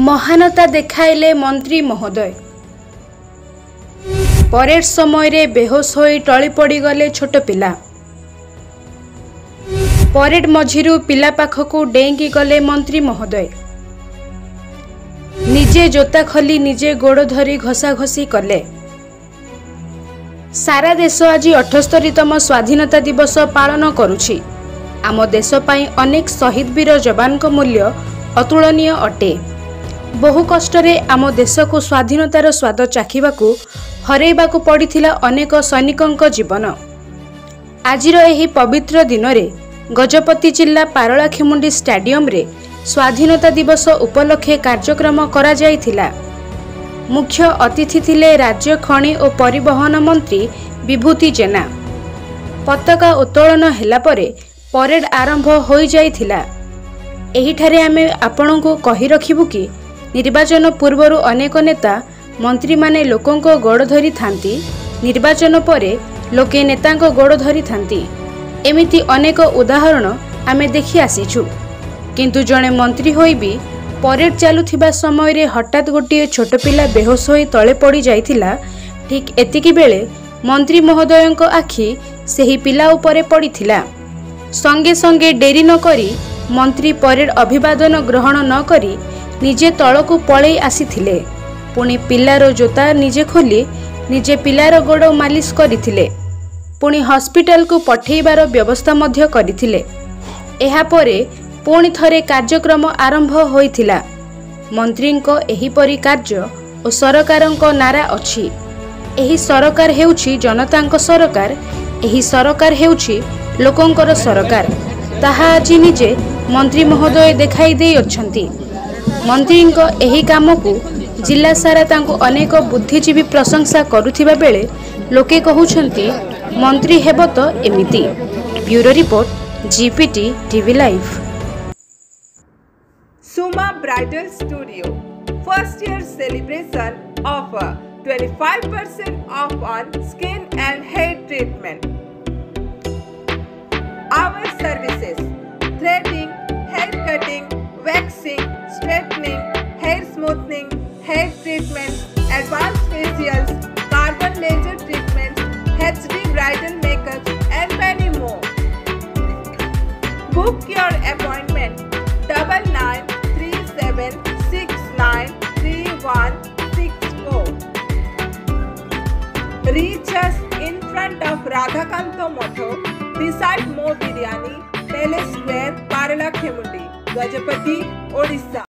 महानता देखाइले मंत्री महोदय। परेड समय रे बेहोश होई टळी पड़ी गले छोट पिला। परेड मझिरु पिला पाखकु डेंगी गले मंत्री महोदय। निजे जोता खली निजे गोड़ धरी घसा घसी कले। सारा देश आज 78तम स्वाधीनता दिवस पालन करुछि। आम देश पई अनेक शहीद वीर जवान को मूल्य अतुलनीय अटे। बहु कष्टरे आम देश को स्वाधीनतार स्वाद चाखिबाकू हरेबाकू पड़िथिला अनेक सैनिकंक जीवन। आजिर एही पवित्र दिन रे गजपति जिला पारलाखेमुंडी स्टेडियम रे स्वाधीनता दिवस उपलक्षे कार्यक्रम करा जायथिला। मुख्य अतिथि थिले राज्य खनि और परिवहन मंत्री विभूति जेना। पताका उत्तोलन हेला परे परेड आरंभ हो जाइथिला। एहिठारे आमे आपणको कहि रखिबु कि निर्वाचन पूर्वरु अनेक नेता मंत्री माने लोकंको गोड़ धरी थांती, निर्वाचन परे लोके नेतांको गोड़ धरी थांती। एमिति अनेक उदाहरण आमे देखि आसीछु। किंतु जणे मंत्री होई भी परेड चालुथिबा समय रे हठात गोटे छोट पिला बेहोश होई तळे पड़ी जाइथिला। ठीक एतिकी बेले मंत्री महोदयंको आखि सेही पिला उपरे पड़िथिला। संगे संगे डेरी न करी मंत्री परेड अभिवादन ग्रहण न करी निजे तळकू पळै आसीथिले। पुणी पिलार जोता निजे खोली निजे पिलार गोड़ मालिश करिथिले। पुणी हॉस्पिटल को पठेइबार व्यवस्था मध्य करिथिले। एहा परे पुणी थरे कार्यक्रम आरंभ होइथिला। मंत्रींको एहिपरि कार्य और सरकारंको नारा अछि। एही सरकार हेउछि जनतांको सरकार। एही सरकार हेउछि लोकंकर सरकार। ताहा आज निजे मंत्री महोदय देखाई दे अछंती। मंत्रींको एही कामकू जिला सारा तांको अनेक बुद्धिजीवी प्रशंसा करुथिबा बेले लोके कहउछंती मंत्री हेबो तो एमिति। Bureau report GPT TV live. Suma Bridal Studio first year celebration offer 25% off on skin and hair treatment. Our services: threading, hair cutting, waxing, straightening, hair smoothing, hair treatment, advanced facials, carbon laser treatments, HD bridal makeup and many more. Book your appointment 9937693164. Reach us in front of Radhakanto Motho beside Mo Biryani, Palace Square, Paralaखेमुंडी, गजपति, ओडिशा।